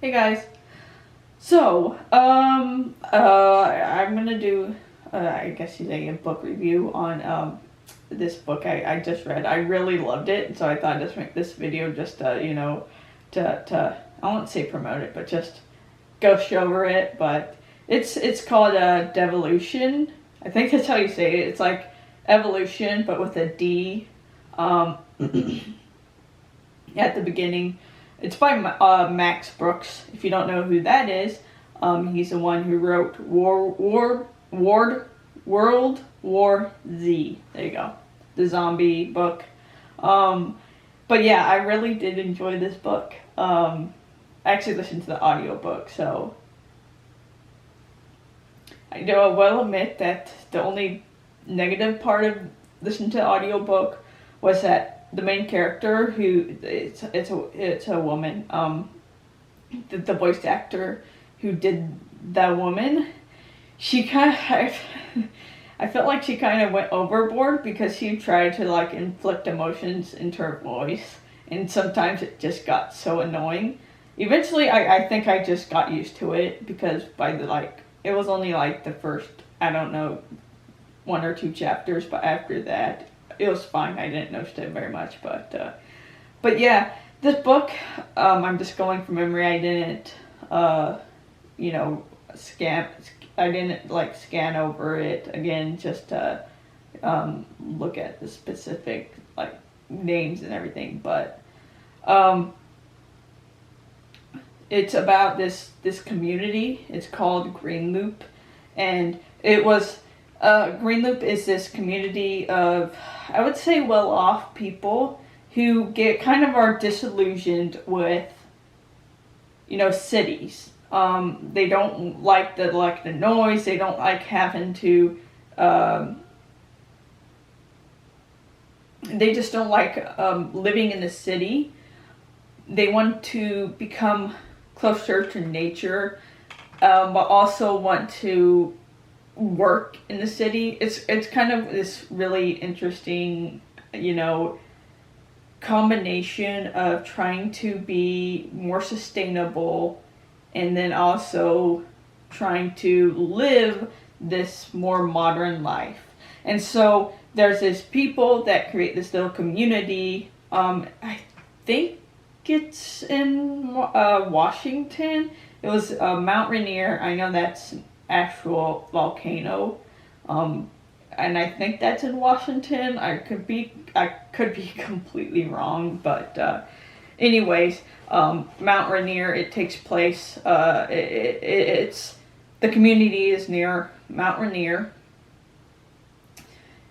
Hey guys. So, I'm gonna do, I guess you say, a book review on this book I just read. I really loved it, so I thought I'd just make this video just to I won't say promote it, but just ghost over it. But it's called Devolution. I think that's how you say it. It's like evolution, but with a D at the beginning. It's by Max Brooks. If you don't know who that is, he's the one who wrote World War Z. There you go, the zombie book. But yeah, I really did enjoy this book. I actually listened to the audiobook, so I will admit that the only negative part of listening to the audiobook was that the main character, who it's a woman, the voice actor who did the woman, she kind of I felt like she kind of went overboard because she tried to like inflict emotions into her voice, and sometimes it just got so annoying. Eventually, I think I just got used to it because by the it was only like the first, I don't know, one or two chapters, but after that it was fine. I didn't notice it very much, but yeah, this book, I'm just going from memory. I didn't, you know, scan. I didn't like scan over it again just to look at the specific like names and everything. But it's about this community. It's called Green Loop, and it was Green Loop is this community of, I would say, well-off people who get kind of are disillusioned with, cities. They don't like the noise. They don't like having to. They just don't like living in the city. They want to become closer to nature, but also want to work in the city. It's kind of this really interesting, combination of trying to be more sustainable and then also trying to live this more modern life. And so there's this people that create this little community. I think it's in Washington. It was Mount Rainier. I know that's an actual volcano, and I think that's in Washington. I could be completely wrong, but anyways, Mount Rainier. It takes place. It's the community is near Mount Rainier,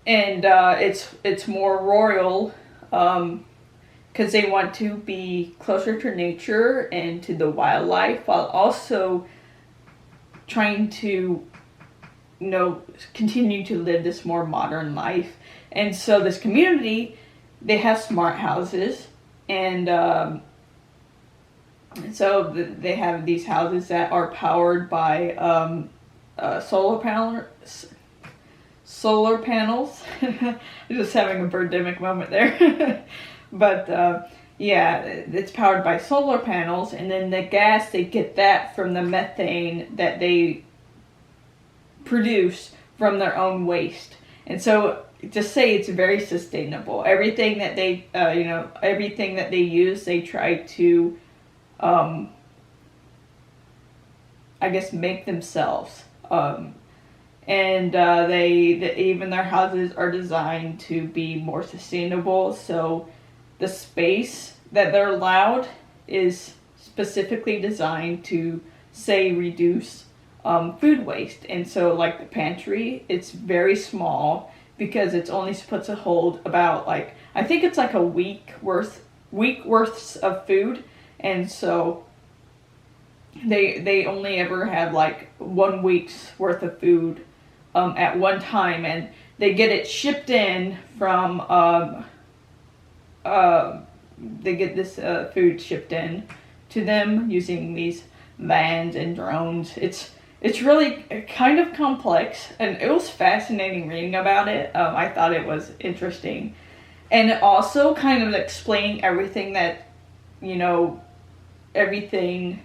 and it's more rural. Because they want to be closer to nature and to the wildlife while also trying to, continue to live this more modern life. And so this community, they have smart houses, and so they have these houses that are powered by solar panels. I'm just having a birdemic moment there. But yeah, it's powered by solar panels, and then the gas, they get that from the methane that they produce from their own waste. And so just say it's very sustainable. Everything that they, everything that they use, they try to, I guess, make themselves. And even their houses are designed to be more sustainable. So the space that they're allowed is specifically designed to, say, reduce food waste. And so, like the pantry, it's very small because it's only supposed to hold about I think it's like a week worths of food, and so they only ever have like 1 week's worth of food at one time, and they get it shipped in from. They get this food shipped in to them using these vans and drones. It's really kind of complex, and it was fascinating reading about it. I thought it was interesting, and it also kind of explaining everything that, everything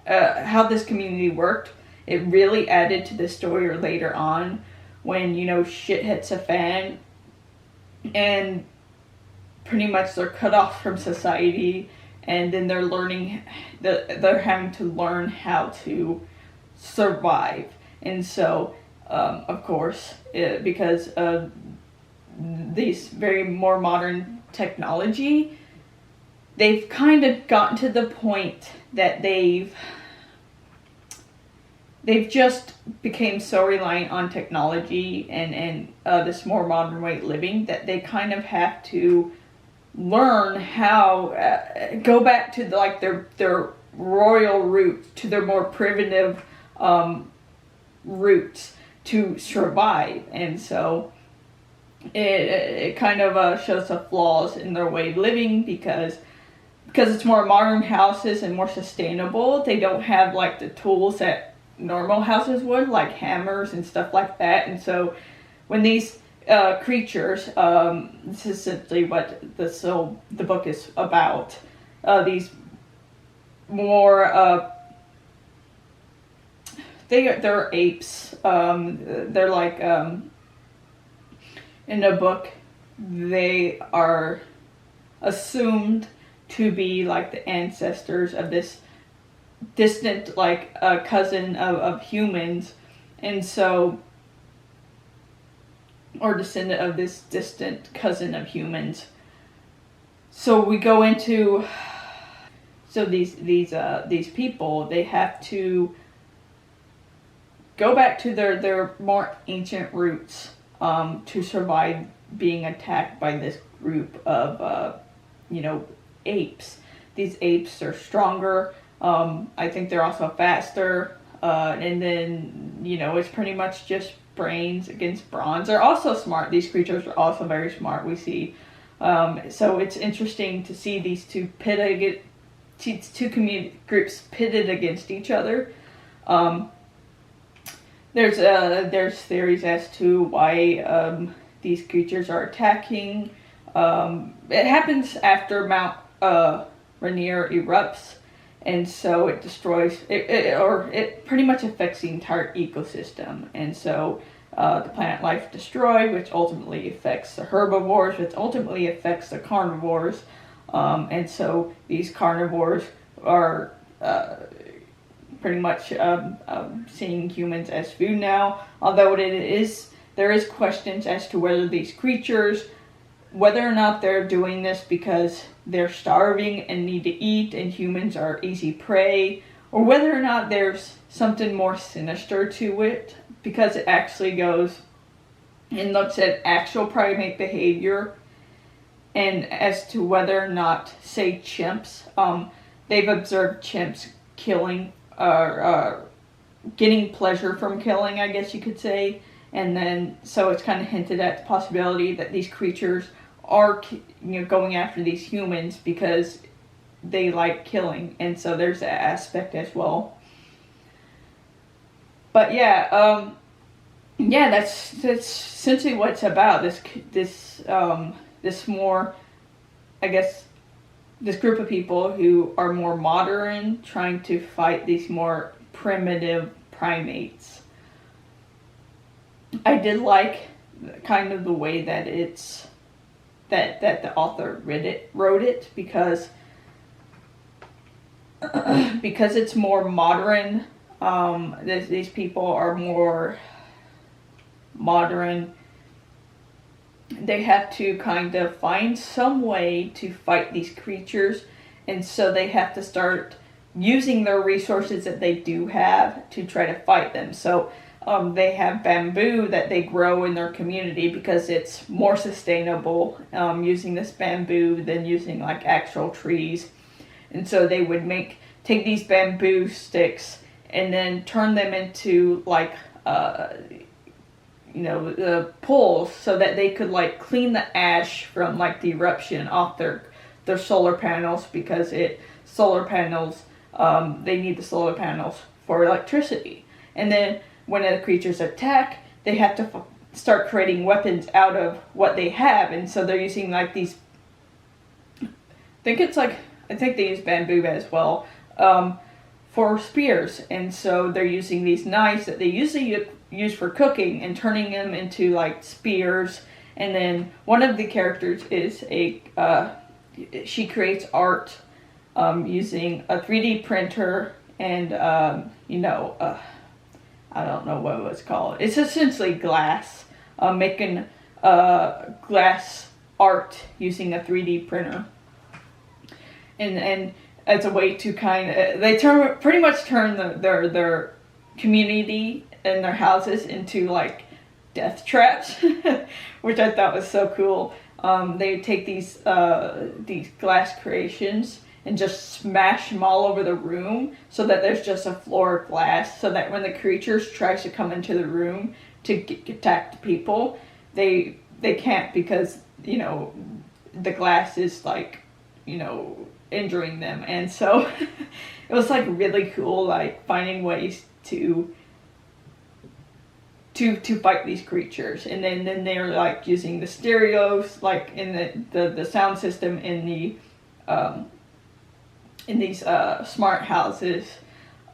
how this community worked. It really added to the story later on when, shit hits a fan and pretty much they're cut off from society, and then they're having to learn how to survive. And so, of course, because of these very more modern technology, they've kind of gotten to the point that they've just became so reliant on technology and this more modern way of living that they kind of have to learn how go back to their royal roots, to their more primitive roots to survive. And so it kind of shows the flaws in their way of living because it's more modern houses and more sustainable. They don't have like the tools that normal houses would, like hammers and stuff like that. And so when these creatures, this is essentially what the book is about, these more they're apes. They're like in the book they are assumed to be like the ancestors of this distant cousin of humans, and so, or descendant of this distant cousin of humans. So we go into, so these people, they have to go back to their more ancient roots to survive being attacked by this group of apes. These apes are stronger. I think they're also faster. And then, it's pretty much just brains against bronze. They're also smart. These creatures are also very smart, we see. So it's interesting to see these two community groups pitted against each other. There's theories as to why these creatures are attacking. It happens after Mount Rainier erupts, and so it destroys it pretty much affects the entire ecosystem. And so the plant life destroyed, which ultimately affects the herbivores, which ultimately affects the carnivores. And so these carnivores are pretty much seeing humans as food now. Although there is questions as to whether these creatures, whether or not they're doing this because they're starving and need to eat and humans are easy prey, or whether or not there's something more sinister to it, because it actually goes and looks at actual primate behavior, and as to whether or not, say, chimps, they've observed chimps killing, getting pleasure from killing, I guess you could say. And then, so it's kind of hinted at the possibility that these creatures are, going after these humans because they like killing. And so there's that aspect as well. But yeah, that's essentially what it's about. This more, I guess, this group of people who are more modern, trying to fight these more primitive primates. I did like kind of the way that that the author wrote it because it's more modern. These people are more modern. They have to kind of find some way to fight these creatures, and so they have to start using their resources that they do have to try to fight them. So they have bamboo that they grow in their community because it's more sustainable using this bamboo than using like actual trees. And so they would take these bamboo sticks and then turn them into like the poles, so that they could like clean the ash from like the eruption off their solar panels, because solar panels, they need the solar panels for electricity. And then when the creatures attack, they have to start creating weapons out of what they have. And so they're using like these, I think they use bamboo as well, for spears, and so they're using these knives that they usually use for cooking and turning them into like spears. And then one of the characters is she creates art using a 3D printer and I don't know what it was called. It's essentially glass, making glass art using a 3D printer. And as a way to they pretty much turn their community and their houses into like death traps, which I thought was so cool. They take these glass creations and just smash them all over the room so that there's just a floor of glass, so that when the creatures tries to come into the room to attack the people, they can't, because the glass is like injuring them. And so it was like really cool, like finding ways to fight these creatures. And then they're like using the stereos, like in the sound system in these smart houses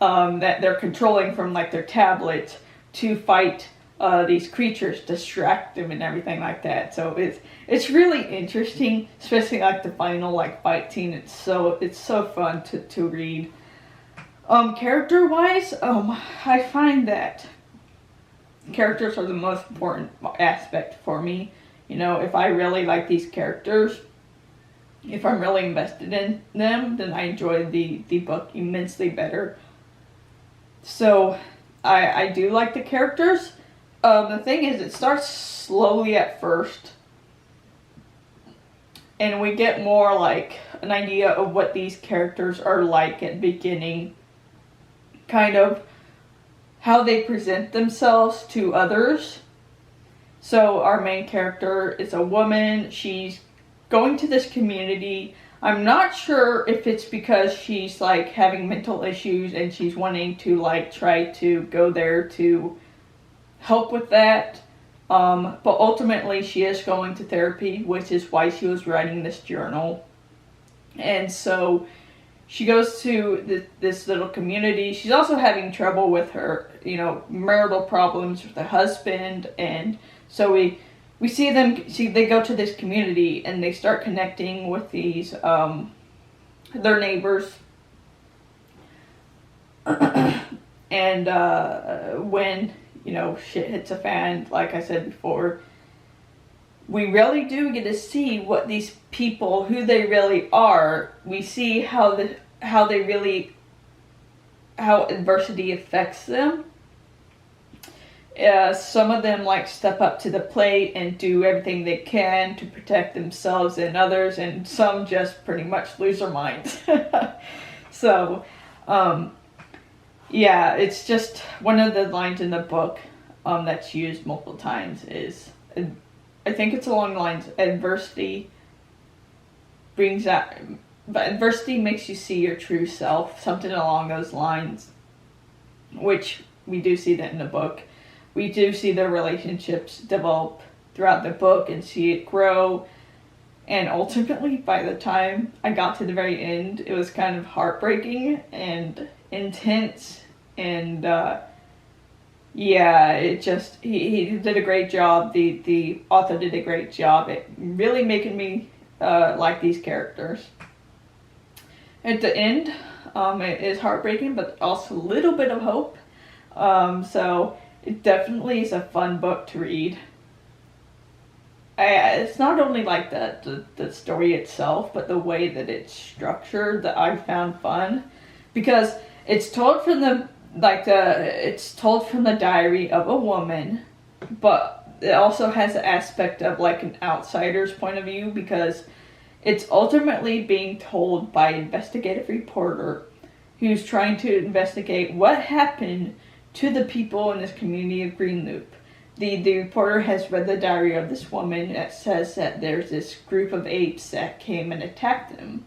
that they're controlling from like their tablets to fight these creatures, distract them and everything like that. So it's really interesting, especially like the final like fight scene. It's so fun to read. Character wise, I find that characters are the most important aspect for me. If I really like these characters, if I'm really invested in them, then I enjoy the book immensely better. So I do like the characters. The thing is, it starts slowly at first, and we get more like an idea of what these characters are like at the beginning, kind of how they present themselves to others. So our main character is a woman. She's going to this community. I'm not sure if it's because she's like having mental issues and she's wanting to like try to go there to help with that. But ultimately she is going to therapy, which is why she was writing this journal. And so she goes to this little community. She's also having trouble with her, marital problems with her husband. And so we see they go to this community and they start connecting with these, their neighbors. And when, shit hits a fan, like I said before, we really do get to see what these people, who they really are. We see how adversity affects them. Some of them like step up to the plate and do everything they can to protect themselves and others, and some just pretty much lose their minds. So, yeah, it's just one of the lines in the book that's used multiple times is, I think it's along the lines, adversity makes you see your true self, something along those lines, which we do see that in the book. We do see their relationships develop throughout the book and see it grow. And ultimately, by the time I got to the very end, it was kind of heartbreaking and intense. And it just, he did a great job. The author did a great job at really making me like these characters. At the end, it is heartbreaking, but also a little bit of hope. So it definitely is a fun book to read. It's not only like the story itself, but the way that it's structured that I found fun, because it's told from the diary of a woman, but it also has an aspect of like an outsider's point of view, because it's ultimately being told by an investigative reporter who's trying to investigate what happened to the people in this community of Greenloop. The reporter has read the diary of this woman that says that there's this group of apes that came and attacked them.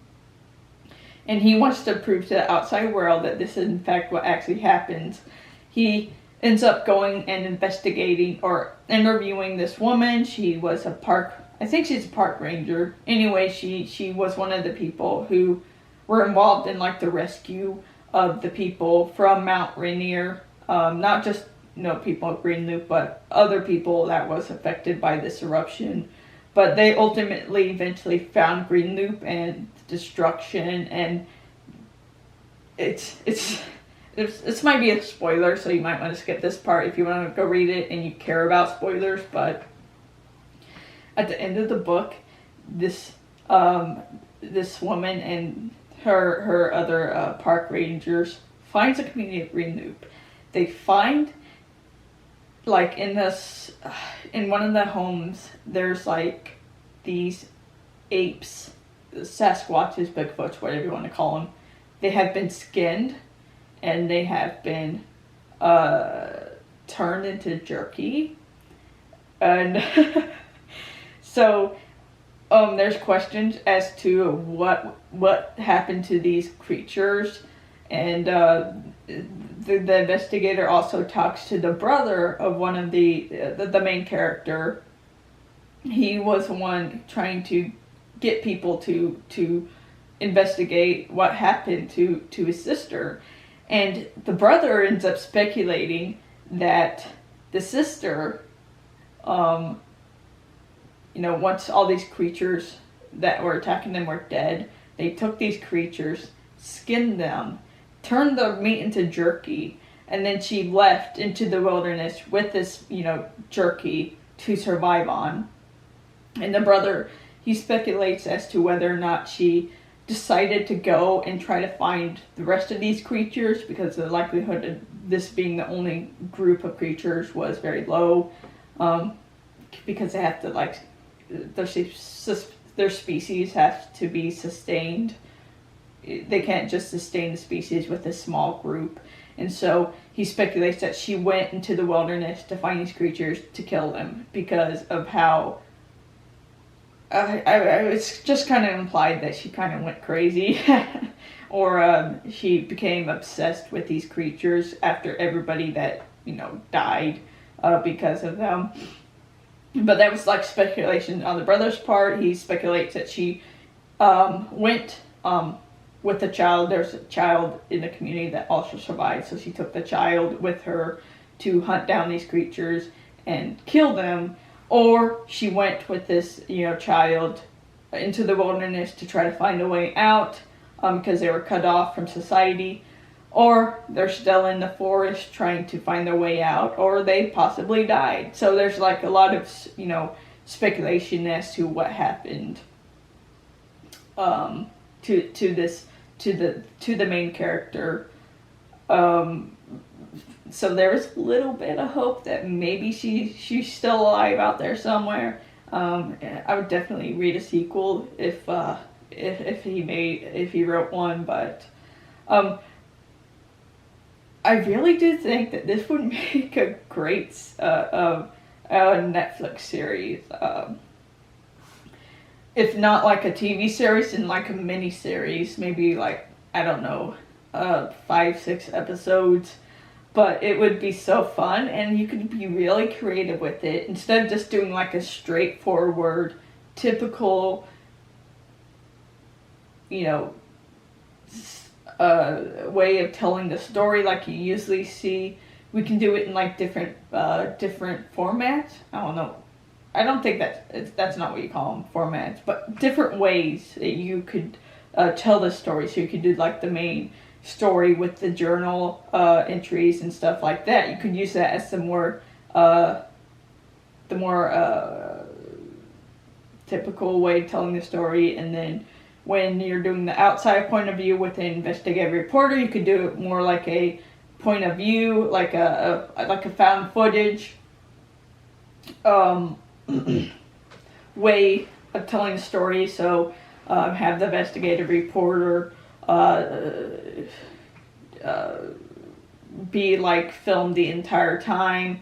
And he wants to prove to the outside world that this is in fact what actually happens. He ends up going and investigating or interviewing this woman. She was I think she's a park ranger. Anyway, she was one of the people who were involved in like the rescue of the people from Mount Rainier, not just people at Green Loop, but other people that was affected by this eruption. But they ultimately eventually found Green Loop and destruction, and this might be a spoiler, so you might want to skip this part if you want to go read it and you care about spoilers. But at the end of the book, this woman and her other park rangers finds a community of Green Loop. They find, like, in one of the homes, there's like these apes, Sasquatches, Bigfoots, whatever you want to call them. They have been skinned, and they have been turned into jerky, and so there's questions as to what happened to these creatures, and the investigator also talks to the brother of one of the main character. He was the one trying to get people to investigate what happened to his sister, and the brother ends up speculating that the sister, once all these creatures that were attacking them were dead, they took these creatures, skinned them, turned the meat into jerky, and then she left into the wilderness with this, jerky to survive on. And the brother, he speculates as to whether or not she decided to go and try to find the rest of these creatures, because the likelihood of this being the only group of creatures was very low, because they have to, their species have to be sustained. They can't just sustain the species with a small group. And so he speculates that she went into the wilderness to find these creatures to kill them, because of how it's just kind of implied that she kind of went crazy, or she became obsessed with these creatures after everybody that died because of them. But that was like speculation on the brother's part. He speculates that she went with the child. There's a child in the community that also survived, so she took the child with her to hunt down these creatures and kill them. Or she went with this, child into the wilderness to try to find a way out, because they were cut off from society. Or they're still in the forest trying to find their way out, or they possibly died. So there's like a lot of, speculation as to what happened to the main character. So there's a little bit of hope that maybe she's still alive out there somewhere. I would definitely read a sequel if he wrote one, but I really do think that this would make a great Netflix series. If not like a TV series, then like a mini series, maybe 5-6 episodes. But it would be so fun, and you could be really creative with it. Instead of just doing like a straightforward, typical, way of telling the story like you usually see. We can do it in like different formats. I don't know. I don't think that's not what you call them, formats, but different ways that you could tell the story. So you could do like the main story with the journal entries and stuff like that. You could use that as the more typical way of telling the story, and then when you're doing the outside point of view with an investigative reporter, you could do it more like a point of view, like a found footage way of telling the story. So have the investigative reporter be like filmed the entire time,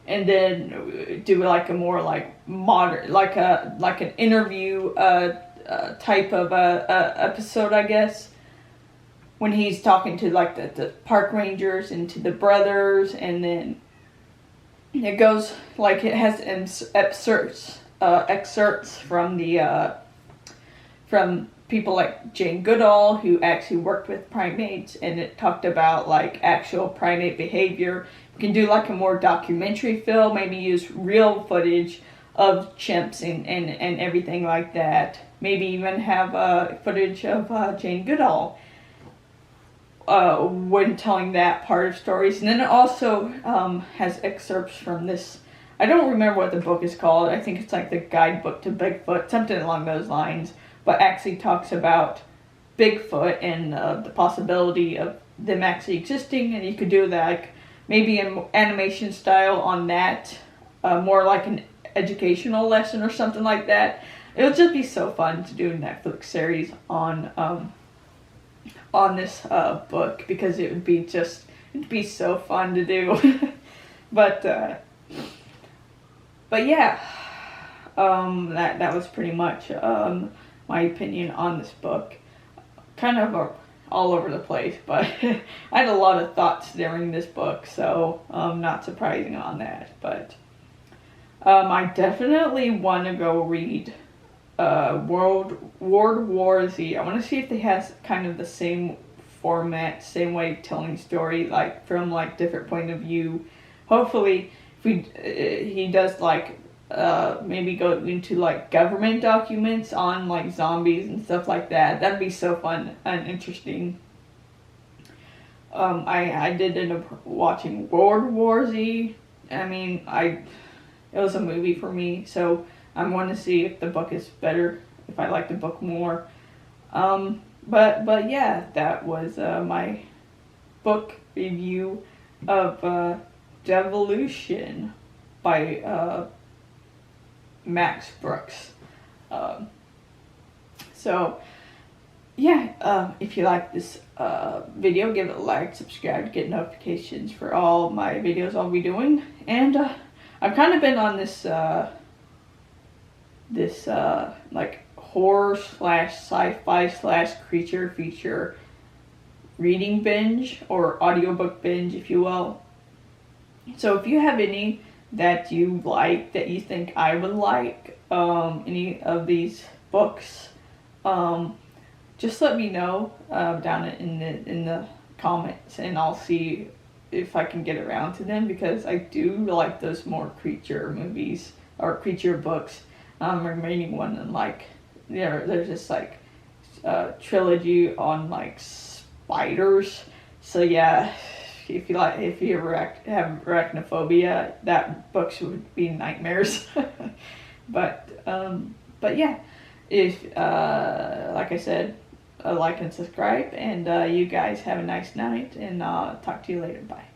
and then do like a more like modern, like an interview type of episode, I guess, when he's talking to like the park rangers and to the brothers, and then it goes like it has excerpts from the from people like Jane Goodall, who actually worked with primates, and it talked about like actual primate behavior. You can do like a more documentary film, maybe use real footage of chimps and everything like that. Maybe even have footage of Jane Goodall when telling that part of stories. And then it also has excerpts from this. I don't remember what the book is called. I think it's like the guidebook to Bigfoot, something along those lines. But actually talks about Bigfoot and the possibility of them actually existing. And you could do that, like maybe an animation style on that, more like an educational lesson or something like that. It would just be so fun to do a Netflix series on this book, because it'd be so fun to do. but yeah, that was pretty much my opinion on this book. Kind of all over the place, but I had a lot of thoughts during this book, so not surprising on that. But I definitely want to go read World War Z. I want to see if they has kind of the same format, same way of telling story, like from like different point of view. Hopefully, if he does like maybe go into like government documents on like zombies and stuff like that. That'd be so fun and interesting. I did end up watching World War Z. I mean, it was a movie for me, so I want to see if the book is better, if I like the book more. But yeah, that was my book review of Devolution by Max Brooks. So yeah, if you like this video, give it a like, subscribe to get notifications for all my videos I'll be doing. And I've kind of been on this like horror / sci-fi / creature feature reading binge, or audiobook binge, if you will. So if you have any that you like, that you think I would like, any of these books, just let me know down in the comments, and I'll see if I can get around to them, because I do like those more creature movies or creature books. I'm reading one, and like, there's this like trilogy on like spiders. So yeah, if you ever have arachnophobia, that books would be nightmares. but yeah, if like I said, like and subscribe, and you guys have a nice night, and I'll talk to you later. Bye.